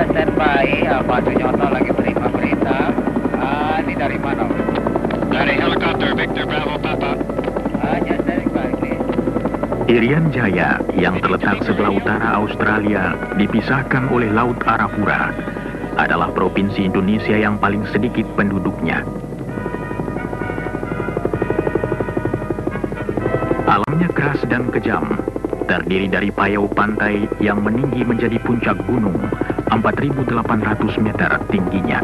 Standby, Pak Sunyoto lagi terima berita. Ini dari mana? Dari helikopter Victor Bravo Papa. Just standby, please. Irian Jaya yang terletak sebelah utara Australia dipisahkan oleh Laut Arafura adalah provinsi Indonesia yang paling sedikit penduduknya. Alamnya keras dan kejam, terdiri dari payau pantai yang meninggi menjadi puncak gunung 4.800 meter tingginya.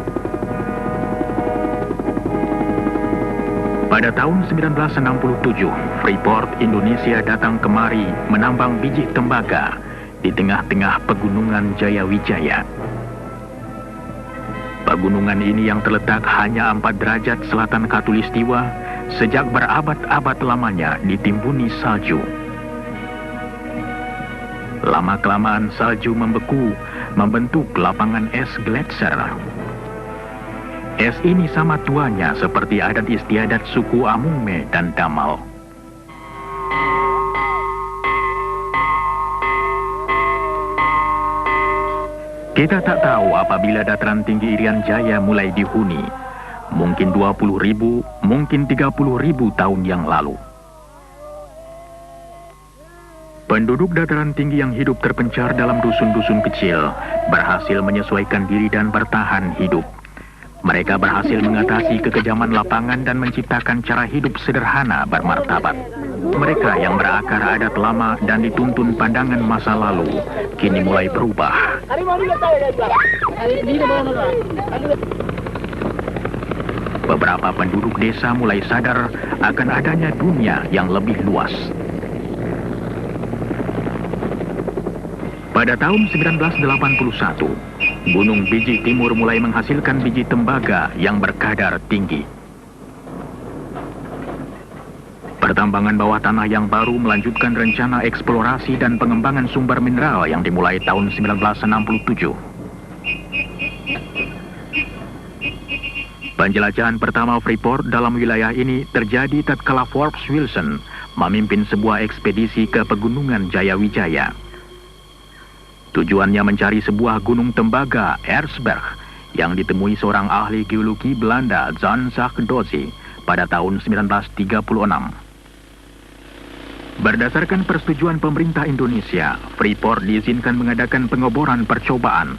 Pada tahun 1967, Freeport Indonesia datang kemari menambang biji tembaga di tengah-tengah pegunungan Jayawijaya. Pegunungan ini yang terletak hanya 4 derajat selatan Khatulistiwa sejak berabad-abad lamanya ditimbuni salju. Lama-kelamaan salju membeku, membentuk lapangan es gletser. Es ini sama tuanya seperti adat istiadat suku Amungme dan Damal. Kita tak tahu apabila dataran tinggi Irian Jaya mulai dihuni. Mungkin 20.000, mungkin 30.000 tahun yang lalu. Penduduk dataran tinggi yang hidup terpencar dalam dusun-dusun kecil berhasil menyesuaikan diri dan bertahan hidup. Mereka berhasil mengatasi kekejaman lapangan dan menciptakan cara hidup sederhana bermartabat. Mereka yang berakar adat lama dan dituntun pandangan masa lalu, kini mulai berubah. Beberapa penduduk desa mulai sadar akan adanya dunia yang lebih luas. Pada tahun 1981, Gunung Biji Timur mulai menghasilkan biji tembaga yang berkadar tinggi. Pertambangan bawah tanah yang baru melanjutkan rencana eksplorasi dan pengembangan sumber mineral yang dimulai tahun 1967. Penjelajahan pertama Freeport dalam wilayah ini terjadi tatkala Forbes Wilson memimpin sebuah ekspedisi ke pegunungan Jayawijaya. Tujuannya mencari sebuah gunung tembaga, Erzberg, yang ditemui seorang ahli geologi Belanda, Jan Zakdozi, pada tahun 1936. Berdasarkan persetujuan pemerintah Indonesia, Freeport diizinkan mengadakan pengeboran percobaan.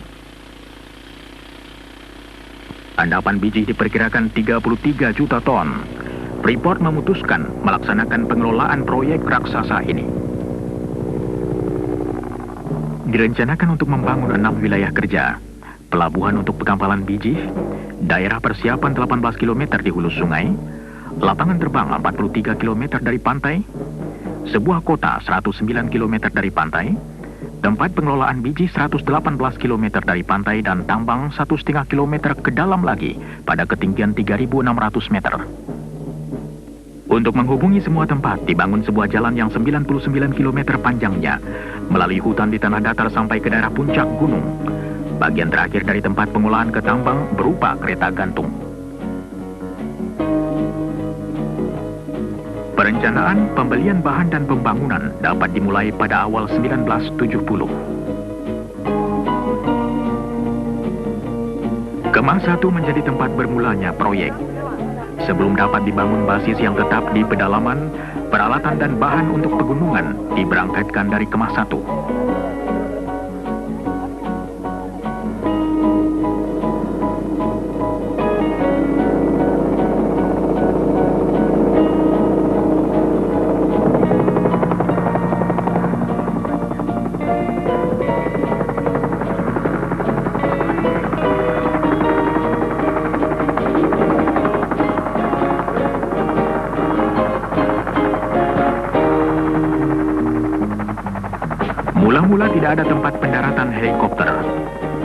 Endapan biji diperkirakan 33 juta ton. Freeport memutuskan melaksanakan pengelolaan proyek raksasa ini. Direncanakan untuk membangun 6 wilayah kerja, pelabuhan untuk pengampalan biji, daerah persiapan 18 km di hulu sungai, lapangan terbang 43 km dari pantai, sebuah kota 109 km dari pantai, tempat pengelolaan biji 118 km dari pantai dan tambang 1,5 km ke dalam lagi pada ketinggian 3.600 meter. Untuk menghubungi semua tempat, dibangun sebuah jalan yang 99 km panjangnya, melalui hutan di tanah datar sampai ke daerah puncak gunung. Bagian terakhir dari tempat pengolahan ke tambang berupa kereta gantung. Perencanaan, pembelian bahan dan pembangunan dapat dimulai pada awal 1970. Kemah 1 menjadi tempat bermulanya proyek. Sebelum dapat dibangun basis yang tetap di pedalaman, peralatan dan bahan untuk pegunungan diberangkatkan dari Kemah 1. Mula-mula tidak ada tempat pendaratan helikopter.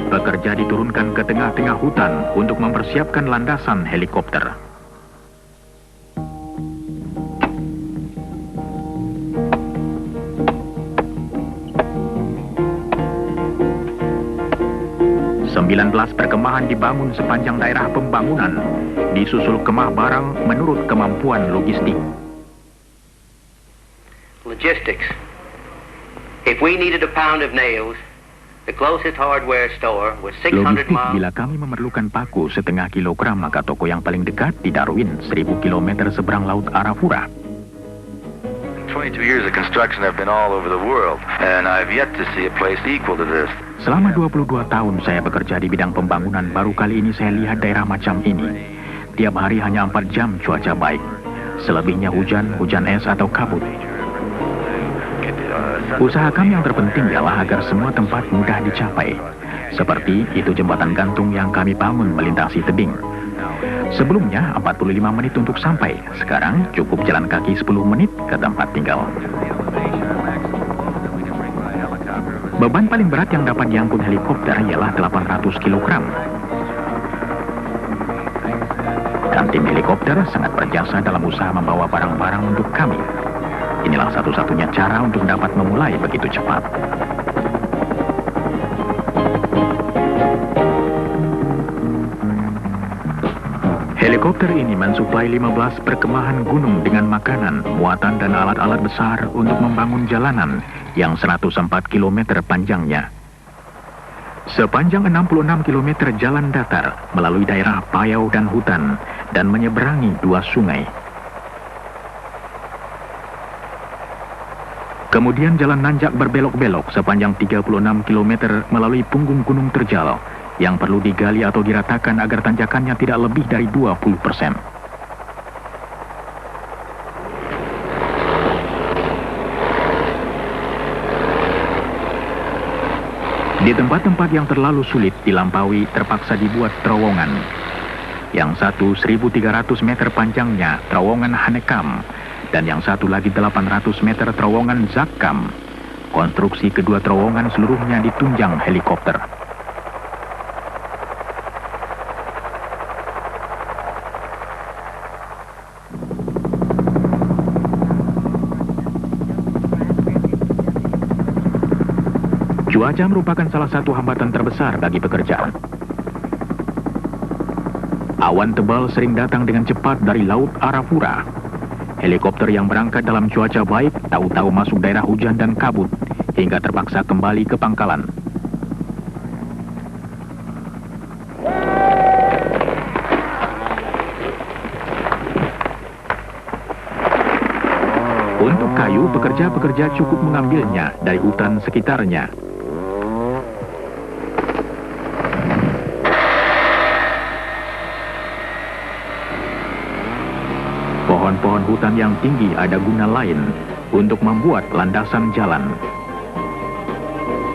Pekerja diturunkan ke tengah-tengah hutan untuk mempersiapkan landasan helikopter. Sembilan belas perkemahan dibangun sepanjang daerah pembangunan, disusul kemah barang menurut kemampuan logistik. Logistics. If we needed a pound of nails, The closest hardware store was 600 Logistik miles. bila kami memerlukan paku setengah kilogram, maka toko yang paling dekat di Darwin, 1000 km seberang laut Arafura. 22 years of construction, I've been all over the world, and I've yet to see a place equal to this. Selama 22 tahun saya bekerja di bidang pembangunan, baru kali ini saya lihat daerah macam ini. Tiap hari hanya 4 jam cuaca baik. Selebihnya hujan es atau kabut. Usaha kami yang terpenting ialah agar semua tempat mudah dicapai. Seperti itu jembatan gantung yang kami bangun melintasi tebing. Sebelumnya 45 menit untuk sampai. Sekarang cukup jalan kaki 10 menit ke tempat tinggal. Beban paling berat yang dapat diangkut helikopter ialah 800 kg. Dan tim helikopter sangat berjasa dalam usaha membawa barang-barang untuk kami. Inilah satu-satunya cara untuk dapat memulai begitu cepat. Helikopter ini mensuplai 15 perkemahan gunung dengan makanan, muatan dan alat-alat besar untuk membangun jalanan yang 104 km panjangnya. Sepanjang 66 km jalan datar melalui daerah payau dan hutan dan menyeberangi 2 sungai. Kemudian jalan nanjak berbelok-belok sepanjang 36 km melalui punggung gunung terjal yang perlu digali atau diratakan agar tanjakannya tidak lebih dari 20%. Di tempat-tempat yang terlalu sulit dilampaui terpaksa dibuat terowongan. Yang satu 1.300 meter panjangnya terowongan Hanekam, dan yang satu lagi 800 meter terowongan Zakkam. Konstruksi kedua terowongan seluruhnya ditunjang helikopter. Cuaca merupakan salah satu hambatan terbesar bagi pekerjaan. Awan tebal sering datang dengan cepat dari laut Arafura. Helikopter yang berangkat dalam cuaca baik tahu-tahu masuk daerah hujan dan kabut hingga terpaksa kembali ke pangkalan. Untuk kayu, pekerja-pekerja cukup mengambilnya dari hutan sekitarnya. Pohon-pohon hutan yang tinggi ada guna lain untuk membuat landasan jalan.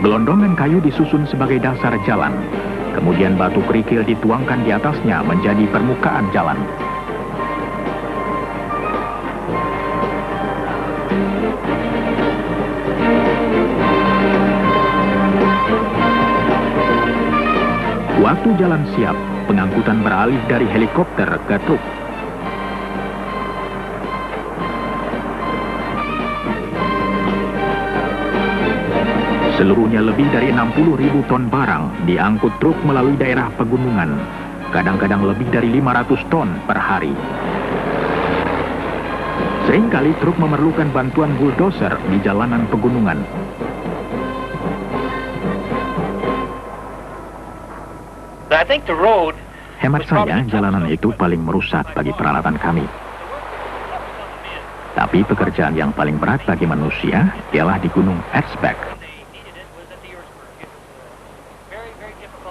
Gelondongan kayu disusun sebagai dasar jalan. Kemudian batu kerikil dituangkan di atasnya menjadi permukaan jalan. Waktu jalan siap, pengangkutan beralih dari helikopter ke truk. Seluruhnya lebih dari 60.000 ton barang diangkut truk melalui daerah pegunungan, kadang-kadang lebih dari 500 ton per hari. Seringkali truk memerlukan bantuan bulldozer di jalanan pegunungan. Hemat saya, jalanan itu paling merusak bagi peralatan kami. Tapi pekerjaan yang paling berat bagi manusia ialah di Gunung Erzberg.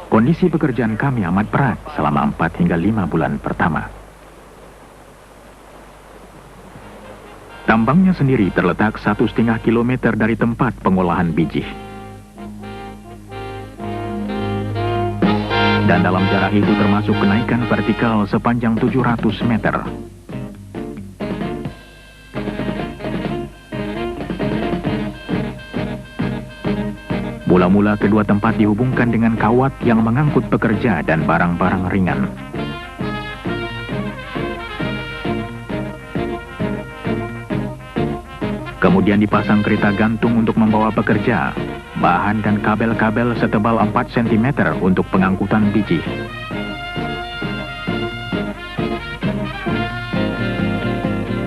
Kondisi pekerjaan kami amat berat selama 4 hingga 5 bulan pertama. Tambangnya sendiri terletak 1,5 kilometer dari tempat pengolahan biji. Dan dalam jarak itu termasuk kenaikan vertikal sepanjang 700 meter. Mula-mula kedua tempat dihubungkan dengan kawat yang mengangkut pekerja dan barang-barang ringan. Kemudian dipasang kereta gantung untuk membawa pekerja, bahan dan kabel-kabel setebal 4 cm untuk pengangkutan biji.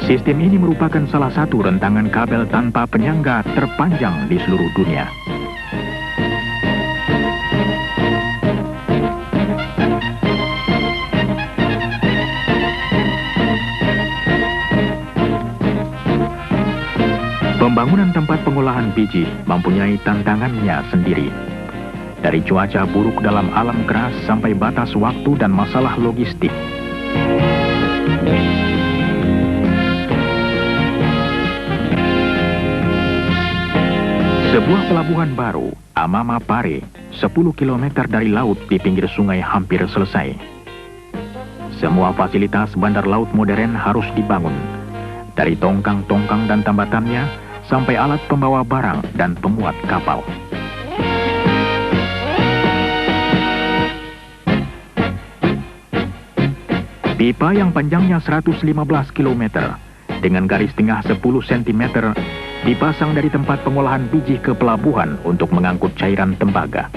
Sistem ini merupakan salah satu rentangan kabel tanpa penyangga terpanjang di seluruh dunia. Pembangunan tempat pengolahan biji mempunyai tantangannya sendiri. Dari cuaca buruk dalam alam keras sampai batas waktu dan masalah logistik. Sebuah pelabuhan baru, Amama Pare, 10 km dari laut di pinggir sungai hampir selesai. Semua fasilitas bandar laut modern harus dibangun. Dari tongkang-tongkang dan tambatannya, sampai alat pembawa barang dan pemuat kapal. Pipa yang panjangnya 115 km dengan garis tengah 10 cm dipasang dari tempat pengolahan biji ke pelabuhan untuk mengangkut cairan tembaga.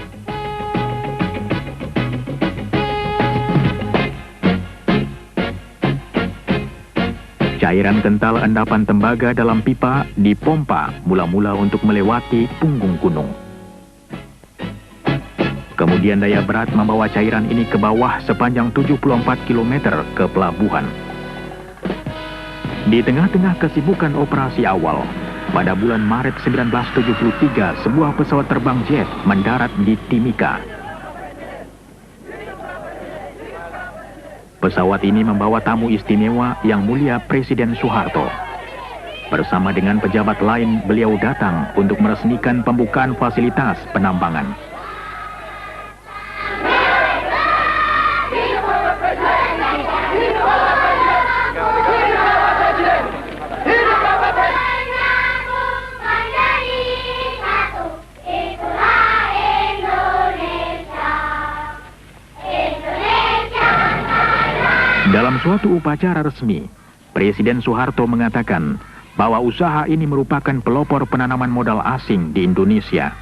Cairan kental endapan tembaga dalam pipa dipompa mula-mula untuk melewati punggung gunung. Kemudian daya berat membawa cairan ini ke bawah sepanjang 74 km ke pelabuhan. Di tengah-tengah kesibukan operasi awal, pada bulan Maret 1973 sebuah pesawat terbang jet mendarat di Timika. Pesawat ini membawa tamu istimewa yang mulia Presiden Soeharto. Bersama dengan pejabat lain, beliau datang untuk meresmikan pembukaan fasilitas penambangan. Dalam suatu upacara resmi, Presiden Soeharto mengatakan bahwa usaha ini merupakan pelopor penanaman modal asing di Indonesia.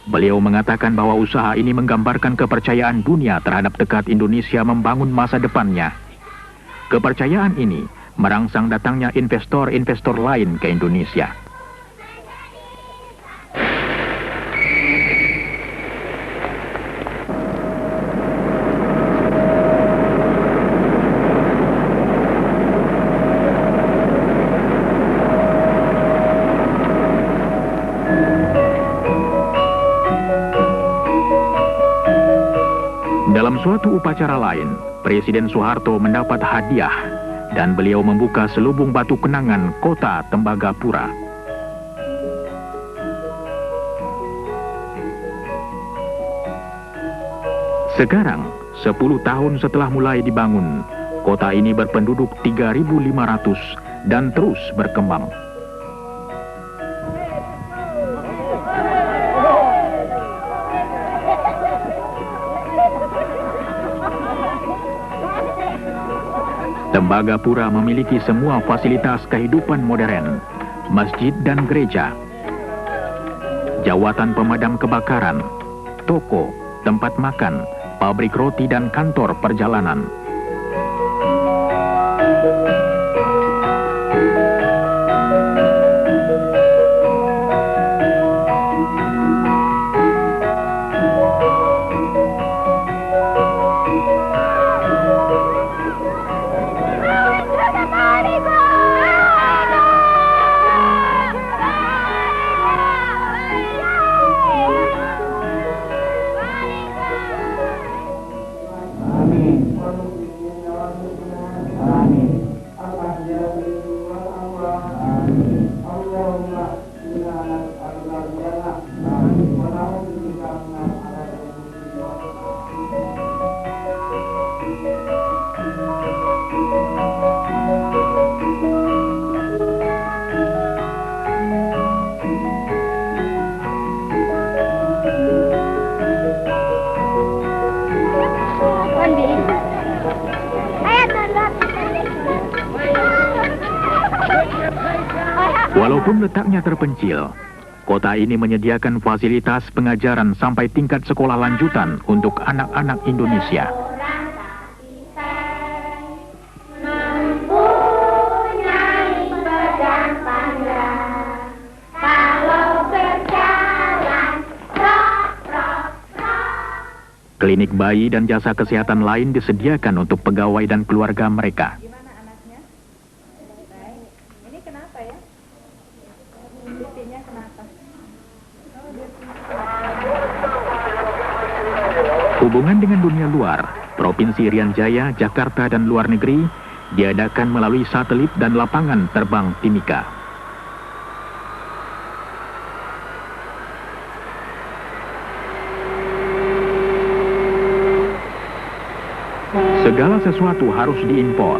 Beliau mengatakan bahwa usaha ini menggambarkan kepercayaan dunia terhadap tekad Indonesia membangun masa depannya. Kepercayaan ini merangsang datangnya investor-investor lain ke Indonesia. Dalam suatu upacara lain, Presiden Soeharto mendapat hadiah dan beliau membuka selubung batu kenangan kota Tembagapura. Sekarang, 10 tahun setelah mulai dibangun, kota ini berpenduduk 3.500 dan terus berkembang. Tembagapura memiliki semua fasilitas kehidupan modern, masjid dan gereja, jawatan pemadam kebakaran, toko, tempat makan, pabrik roti dan kantor perjalanan. Walaupun letaknya terpencil, kota ini menyediakan fasilitas pengajaran sampai tingkat sekolah lanjutan untuk anak-anak Indonesia. Klinik bayi dan jasa kesehatan lain disediakan untuk pegawai dan keluarga mereka. Gimana anaknya? Baik. Ini kenapa ya? titiknya kenapa? Hubungan dengan dunia luar, Provinsi Irian Jaya, Jakarta, dan luar negeri diadakan melalui satelit dan lapangan terbang Timika. Segala sesuatu harus diimpor,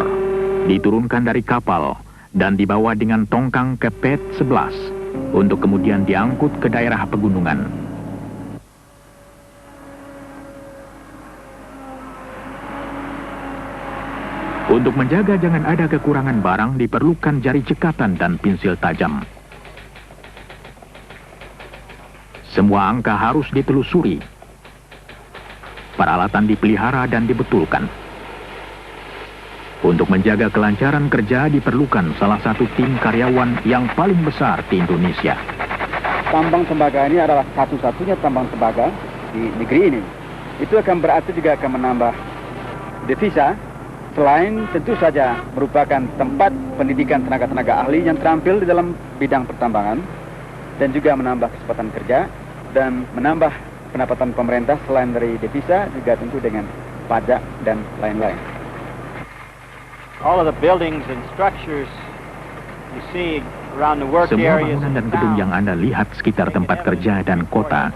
diturunkan dari kapal, dan dibawa dengan tongkang ke PET 11 untuk kemudian diangkut ke daerah pegunungan. Untuk menjaga jangan ada kekurangan barang diperlukan jari cekatan dan pensil tajam. Semua angka harus ditelusuri. Peralatan dipelihara dan dibetulkan. Untuk menjaga kelancaran kerja diperlukan salah satu tim karyawan yang paling besar di Indonesia. Tambang tembaga ini adalah satu-satunya tambang tembaga di negeri ini. Itu akan berarti juga akan menambah devisa, selain tentu saja merupakan tempat pendidikan tenaga-tenaga ahli yang terampil di dalam bidang pertambangan, dan juga menambah kesempatan kerja, dan menambah pendapatan pemerintah selain dari devisa, juga tentu dengan pajak dan lain-lain. All of the buildings and structures you see around the work Semua areas bangunan dan and gedung towns yang Anda lihat sekitar tempat kerja dan kota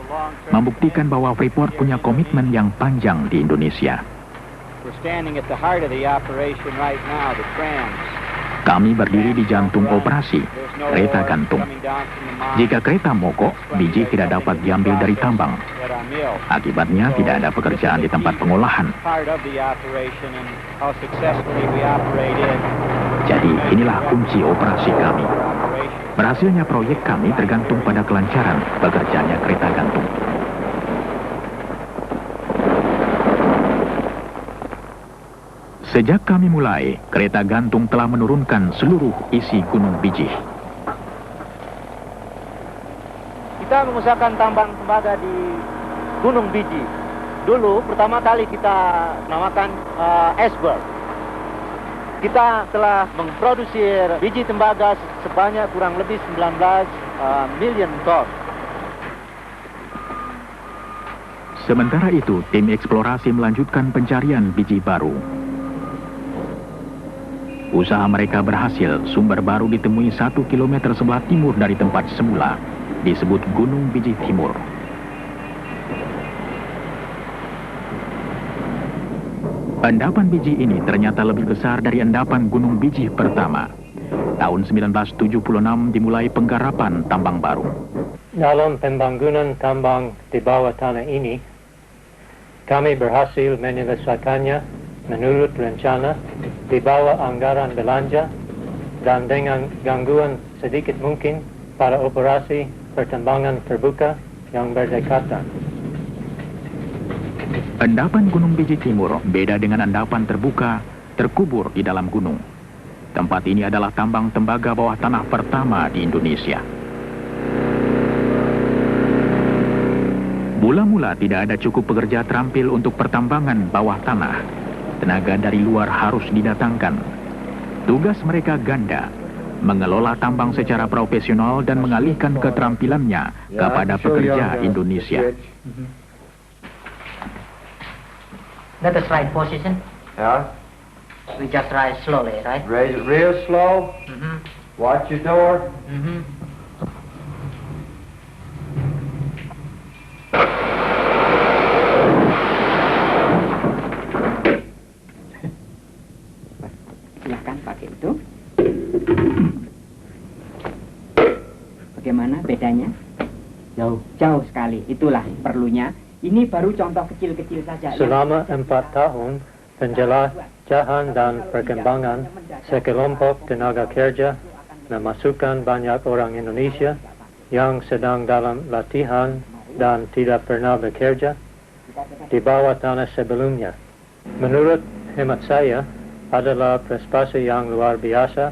membuktikan bahwa Freeport punya komitmen yang panjang di Indonesia. we're standing at the heart of the operation right now, the trams. Kami berdiri di jantung operasi, kereta gantung. Jika kereta mogok, biji tidak dapat diambil dari tambang. Akibatnya tidak ada pekerjaan di tempat pengolahan. Jadi inilah kunci operasi kami. Berhasilnya proyek kami tergantung pada kelancaran bekerjanya kereta gantung. Sejak kami mulai, kereta gantung telah menurunkan seluruh isi Gunung Bijih. Kita mengusahakan tambang tembaga di Gunung Bijih. Dulu pertama kali kita namakan iceberg. Kita telah memproduksi biji tembaga sebanyak kurang lebih 19 million ton. Sementara itu, tim eksplorasi melanjutkan pencarian biji baru. Usaha mereka berhasil, sumber baru ditemui 1 kilometer sebelah timur dari tempat semula, disebut Gunung Bijih Timur. Endapan biji ini ternyata lebih besar dari endapan Gunung Bijih pertama. Tahun 1976 dimulai penggarapan tambang baru. Dalam pembangunan tambang di bawah tanah ini, kami berhasil menyelesaikannya menurut rencana, di bawah anggaran belanja, dan dengan gangguan sedikit mungkin pada operasi pertambangan terbuka yang berdekatan. Endapan Gunung Bijih Timur beda dengan endapan terbuka, terkubur di dalam gunung. Tempat ini adalah tambang tembaga bawah tanah pertama di Indonesia. Mula-mula tidak ada cukup pekerja terampil untuk pertambangan bawah tanah. Tenaga dari luar harus didatangkan. Tugas mereka ganda, mengelola tambang secara profesional dan mengalihkan keterampilannya kepada pekerja Indonesia. That is right position. Yeah. We just rise slowly, right? Raise it real slow. Watch your door. Silahkan pakai itu. Bagaimana bedanya? Jauh sekali. Itulah perlunya. Ini baru contoh kecil-kecil saja. Selama 4 tahun, penjelajahan dan perkembangan sekelompok tenaga kerja memasukkan banyak orang Indonesia yang sedang dalam latihan dan tidak pernah bekerja di bawah tanah sebelumnya. Menurut hemat saya, adalah prestasi yang luar biasa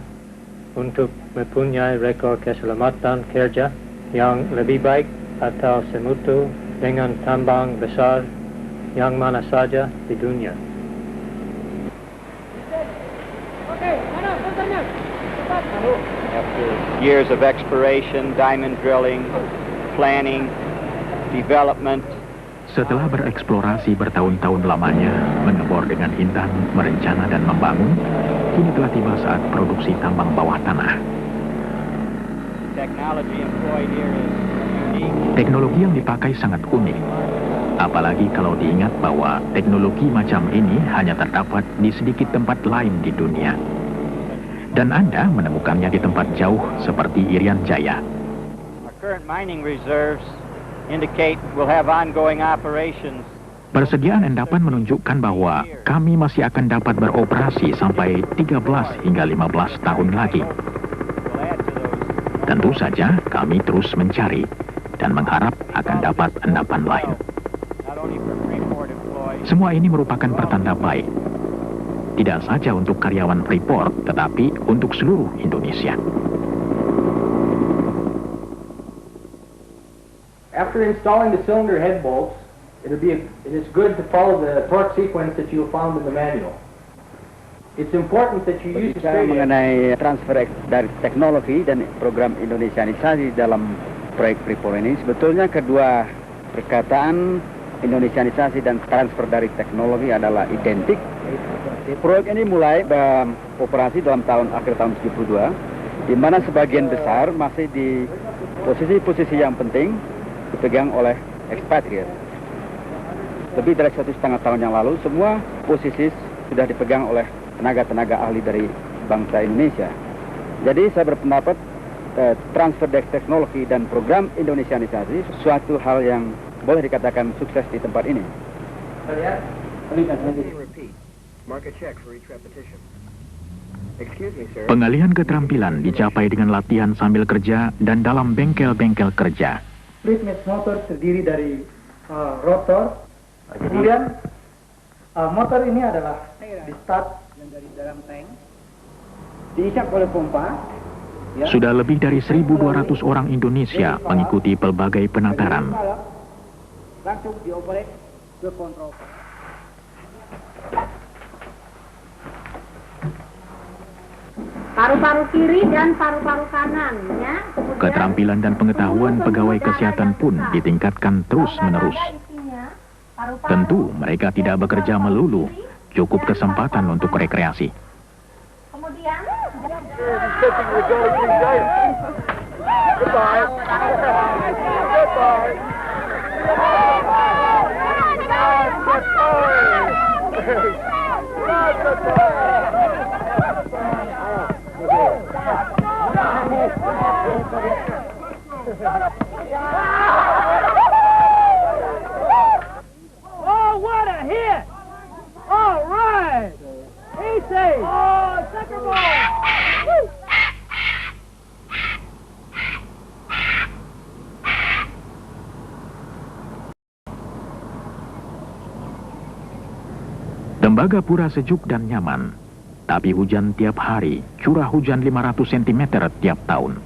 untuk mempunyai rekor keselamatan kerja yang lebih baik atau semutu dengan tambang besar yang mana saja di dunia. Have to years of exploration, diamond drilling, planning, development. Setelah bereksplorasi bertahun-tahun lamanya, mengebor dengan intan, merencana dan membangun, kini telah tiba saat produksi tambang bawah tanah. Technology employed here is unique. Teknologi yang dipakai sangat unik. Apalagi kalau diingat bahwa teknologi macam ini hanya terdapat di sedikit tempat lain di dunia. Dan Anda menemukannya di tempat jauh seperti Irian Jaya. Our current mining reserves indicate we'll have ongoing operations. Persediaan endapan menunjukkan bahwa kami masih akan dapat beroperasi sampai 13 hingga 15 tahun lagi. Tentu saja kami terus mencari dan mengharap akan dapat endapan lain. Semua ini merupakan pertanda baik. Tidak saja untuk karyawan Freeport, tetapi untuk seluruh Indonesia. After installing the cylinder head bolts, it is good to follow the torque sequence that you found in the manual. It's important that you use Bicara mengenai transfer dari teknologi dan program Indonesianisasi dalam proyek Freeport ini, sebetulnya kedua perkataan Indonesianisasi dan transfer dari teknologi adalah identik. Proyek ini mulai beroperasi dalam akhir tahun 72, di mana sebagian besar masih di posisi-posisi yang penting dipegang oleh expatriate. Lebih dari 1,5 tahun yang lalu, semua posisi sudah dipegang oleh tenaga-tenaga ahli dari bangsa Indonesia. Jadi saya berpendapat transfer teknologi dan program Indonesianisasi suatu hal yang boleh dikatakan sukses di tempat ini. Pengalihan keterampilan dicapai dengan latihan sambil kerja dan dalam bengkel-bengkel kerja. Split motor terdiri dari rotor, kemudian motor ini adalah di start dan dari dalam tank, diisap oleh pompa. Sudah lebih dari 1.200 orang Indonesia mengikuti pelbagai penataran. Langsung dioperate ke kontrol. Paru-paru kiri dan paru-paru kanan, ya. Keterampilan dan pengetahuan pegawai kesehatan pun ditingkatkan terus-menerus. Tentu mereka tidak bekerja melulu, cukup kesempatan untuk rekreasi. Kemudian Oh, what a hit! All right! Easy! Oh, second ball! Woo! Tembagapura sejuk dan nyaman, tapi hujan tiap hari, curah hujan 500 cm tiap tahun.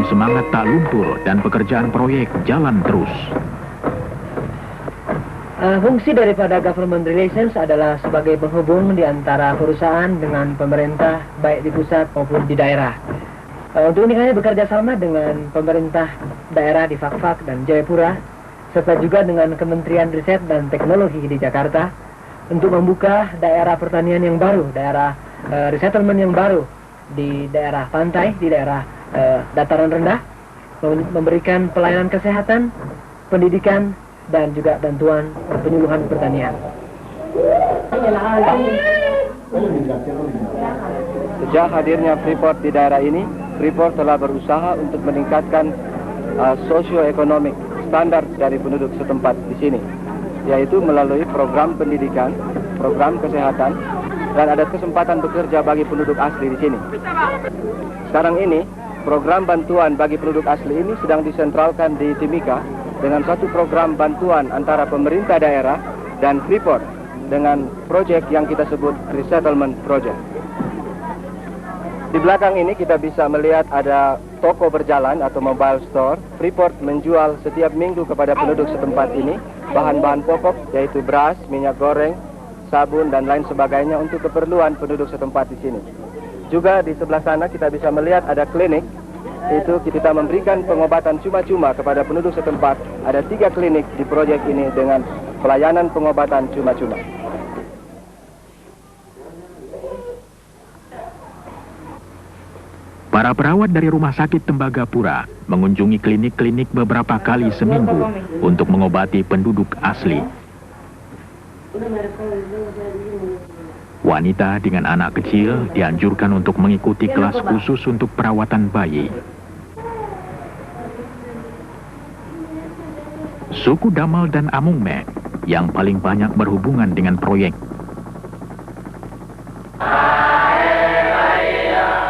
Semangat tak luntur dan pekerjaan proyek jalan terus. Fungsi daripada government relations adalah sebagai penghubung di antara perusahaan dengan pemerintah, baik di pusat maupun di daerah. Untuk ini kami bekerja sama dengan pemerintah daerah di Fakfak dan Jayapura, serta juga dengan Kementerian Riset dan Teknologi di Jakarta, untuk membuka daerah pertanian yang baru, daerah resettlement yang baru di daerah pantai, di daerah dataran rendah, memberikan pelayanan kesehatan, pendidikan, dan juga bantuan penyuluhan pertanian. Sejak hadirnya Freeport di daerah ini, Freeport telah berusaha untuk meningkatkan sosioekonomik standar dari penduduk setempat di sini, yaitu melalui program pendidikan, program kesehatan, dan ada kesempatan bekerja bagi penduduk asli di sini. Sekarang ini, program bantuan bagi penduduk asli ini sedang disentralkan di Timika dengan satu program bantuan antara pemerintah daerah dan Freeport dengan proyek yang kita sebut Resettlement Project. Di belakang ini kita bisa melihat ada toko berjalan atau mobile store. Freeport menjual setiap minggu kepada penduduk setempat ini bahan-bahan pokok yaitu beras, minyak goreng, sabun, dan lain sebagainya untuk keperluan penduduk setempat di sini. Juga di sebelah sana kita bisa melihat ada klinik, itu kita memberikan pengobatan cuma-cuma kepada penduduk setempat. Ada 3 klinik di proyek ini dengan pelayanan pengobatan cuma-cuma. Para perawat dari Rumah Sakit Tembagapura mengunjungi klinik-klinik beberapa kali seminggu untuk mengobati penduduk asli. Wanita dengan anak kecil dianjurkan untuk mengikuti kelas khusus untuk perawatan bayi. Suku Damal dan Amungme yang paling banyak berhubungan dengan proyek.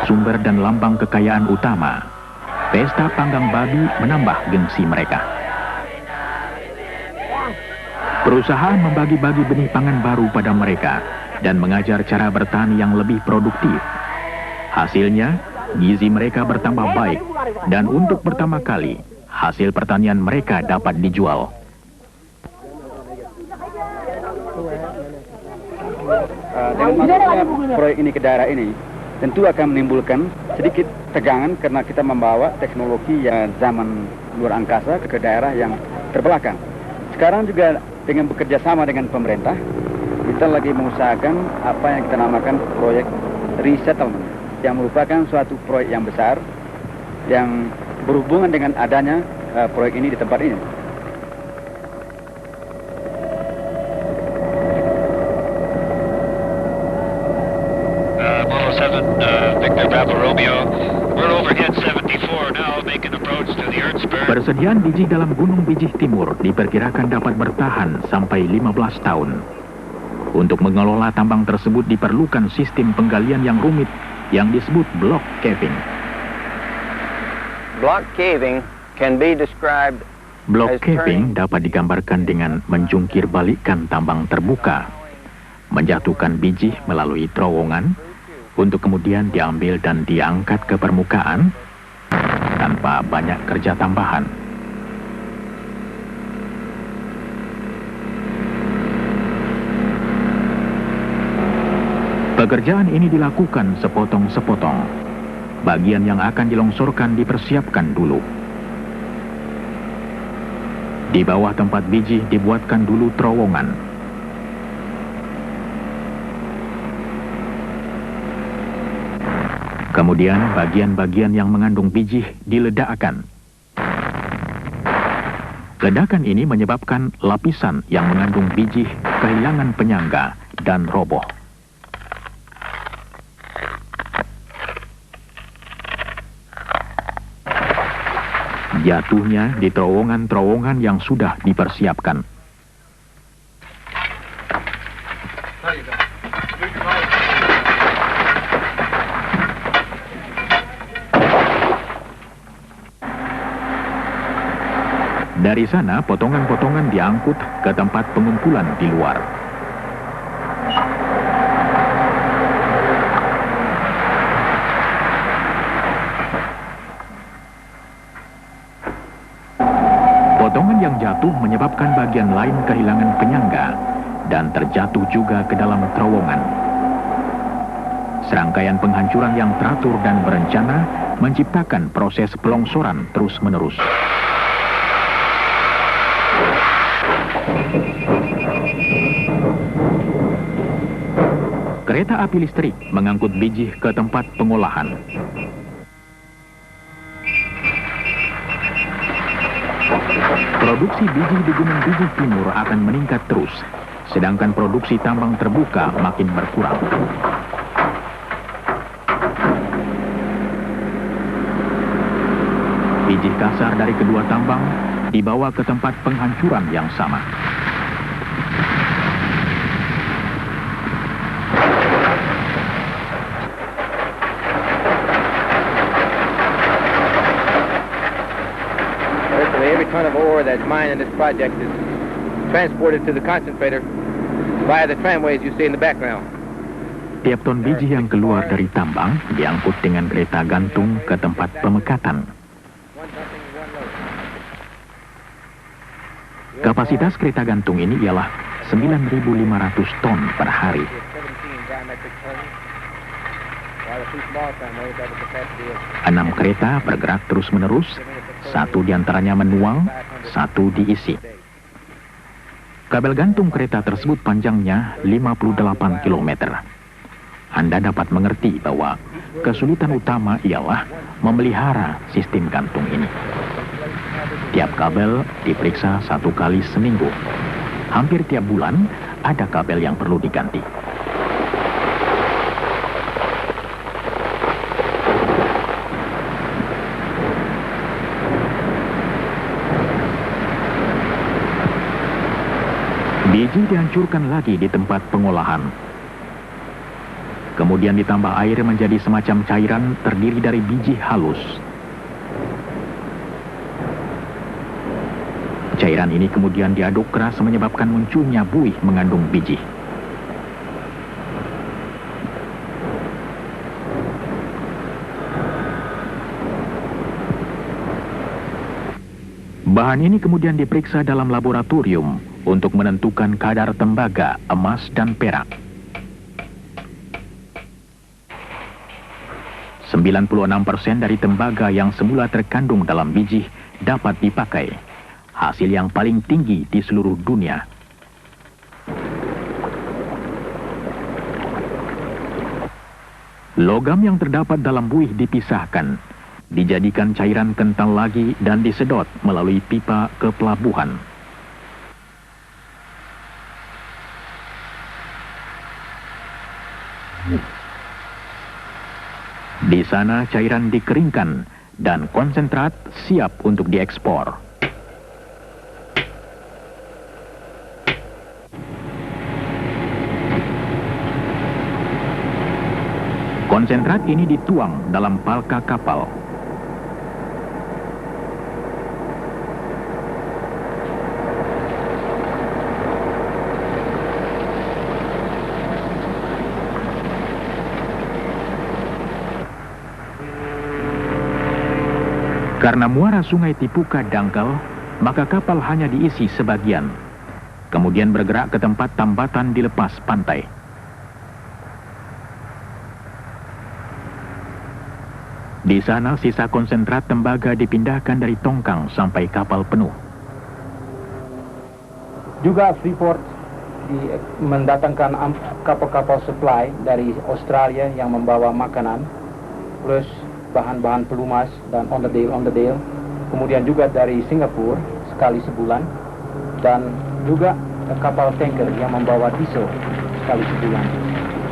Sumber dan lambang kekayaan utama, pesta panggang babi menambah gengsi mereka. Perusahaan membagi-bagi benih pangan baru pada mereka dan mengajar cara bertani yang lebih produktif. Hasilnya, gizi mereka bertambah baik dan untuk pertama kali, hasil pertanian mereka dapat dijual. Dengan masuknya proyek ini ke daerah ini, tentu akan menimbulkan sedikit tegangan karena kita membawa teknologi yang zaman luar angkasa ke daerah yang terbelakang. Sekarang juga dengan bekerja sama dengan pemerintah, kita lagi mengusahakan apa yang kita namakan proyek resettlement, yang merupakan suatu proyek yang besar yang berhubungan dengan adanya proyek ini di tempat ini. Victor Bravo Romeo, we're overhead 74 now, making approach to the Ertsberg. Persediaan biji dalam Gunung Bijih Timur diperkirakan dapat bertahan sampai 15 tahun. Untuk mengelola tambang tersebut diperlukan sistem penggalian yang rumit yang disebut block caving. Block caving can be described Block caving dapat digambarkan dengan menjungkir balikkan tambang terbuka, menjatuhkan biji melalui terowongan, untuk kemudian diambil dan diangkat ke permukaan tanpa banyak kerja tambahan. Pekerjaan ini dilakukan sepotong-sepotong. Bagian yang akan dilongsorkan dipersiapkan dulu. Di bawah tempat biji dibuatkan dulu terowongan. Kemudian bagian-bagian yang mengandung biji diledakkan. Ledakan ini menyebabkan lapisan yang mengandung biji kehilangan penyangga dan roboh. Jatuhnya di terowongan-terowongan yang sudah dipersiapkan. Dari sana, potongan-potongan diangkut ke tempat pengumpulan di luar. Potongan yang jatuh menyebabkan bagian lain kehilangan penyangga dan terjatuh juga ke dalam terowongan. Serangkaian penghancuran yang teratur dan berencana menciptakan proses pelongsoran terus-menerus. Kereta api listrik mengangkut biji ke tempat pengolahan. Produksi biji di Gunung Bijih Timur akan meningkat terus, sedangkan produksi tambang terbuka makin berkurang. dasar dari kedua tambang dibawa ke tempat penghancuran yang sama. Virtually every ton of ore that's mined in this project is transported to the concentrator via the tramways you see in the background. Tiap ton biji yang keluar dari tambang diangkut dengan kereta gantung ke tempat pemekatan. Kapasitas kereta gantung ini ialah 9.500 ton per hari. 6 kereta bergerak terus-menerus, 1 diantaranya menuang, 1 diisi. Kabel gantung kereta tersebut panjangnya 58 km. Anda dapat mengerti bahwa kesulitan utama ialah memelihara sistem gantung ini. Tiap kabel diperiksa 1 kali seminggu. Hampir tiap bulan ada kabel yang perlu diganti. Biji dihancurkan lagi di tempat pengolahan. Kemudian ditambah air menjadi semacam cairan terdiri dari biji halus. Cairan ini kemudian diaduk keras menyebabkan munculnya buih mengandung biji. Bahan ini kemudian diperiksa dalam laboratorium untuk menentukan kadar tembaga, emas, dan perak. 96% dari tembaga yang semula terkandung dalam biji dapat dipakai. Hasil yang paling tinggi di seluruh dunia. Logam yang terdapat dalam buih dipisahkan, dijadikan cairan kental lagi dan disedot melalui pipa ke pelabuhan. Di sana cairan dikeringkan dan konsentrat siap untuk diekspor. Konsentrat ini dituang dalam palka kapal. Karena muara sungai Tipuka dangkal, maka kapal hanya diisi sebagian. Kemudian bergerak ke tempat tambatan di lepas pantai. Di sana sisa konsentrat tembaga dipindahkan dari tongkang sampai kapal penuh. Juga Freeport mendatangkan kapal-kapal supply dari Australia yang membawa makanan, plus bahan-bahan pelumas dan onderdil. Kemudian juga dari Singapura sekali sebulan, dan juga kapal tanker yang membawa diesel sekali sebulan.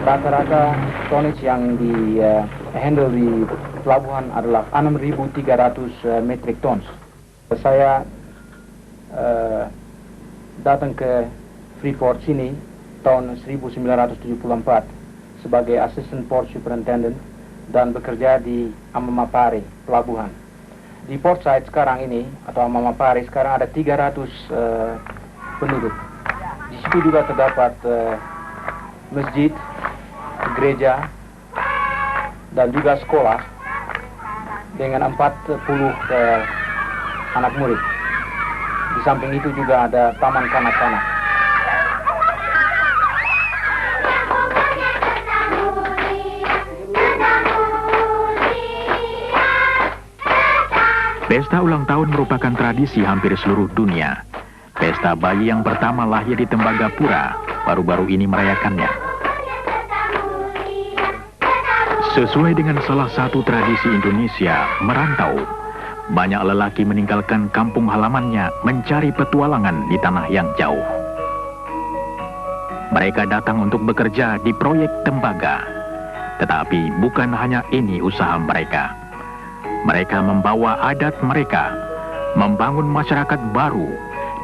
Rata-rata tonnage yang di-handle di pelabuhan adalah 6.300 metric tons. Saya datang ke Freeport sini tahun 1974 sebagai Assistant Port Superintendent dan bekerja di Amamapare, pelabuhan. Di Port Said sekarang ini, atau Amamapare, sekarang ada 300 penduduk. Di situ juga terdapat masjid, gereja, dan juga sekolah dengan 40 anak murid. Di samping itu juga ada taman kanak-kanak. Pesta ulang tahun merupakan tradisi hampir seluruh dunia. Pesta bayi yang pertama lahir di Tembagapura baru-baru ini merayakannya. Sesuai dengan salah satu tradisi Indonesia, merantau, banyak lelaki meninggalkan kampung halamannya mencari petualangan di tanah yang jauh. Mereka datang untuk bekerja di proyek tembaga. Tetapi bukan hanya ini usaha mereka. Mereka membawa adat mereka, membangun masyarakat baru,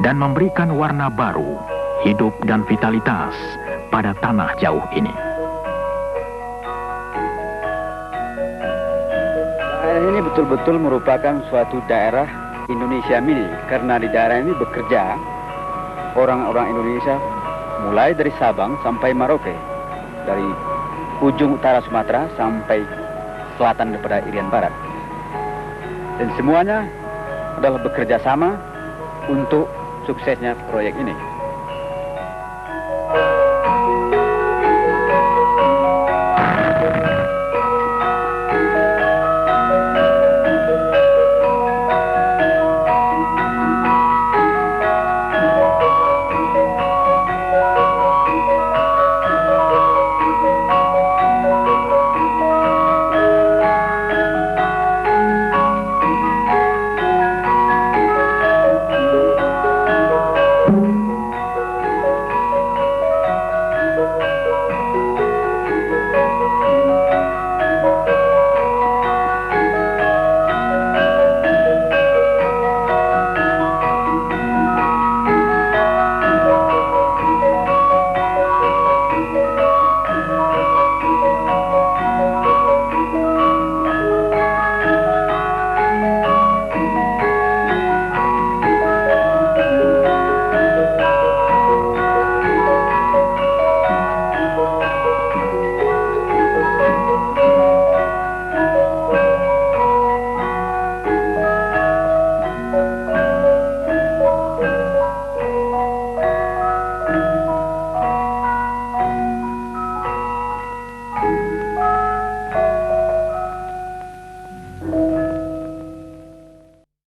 dan memberikan warna baru, hidup dan vitalitas pada tanah jauh ini. Daerah ini betul-betul merupakan suatu daerah Indonesia mini, karena di daerah ini bekerja orang-orang Indonesia mulai dari Sabang sampai Merauke, dari ujung utara Sumatera sampai selatan daripada Irian Barat. Dan semuanya adalah bekerja sama untuk suksesnya proyek ini.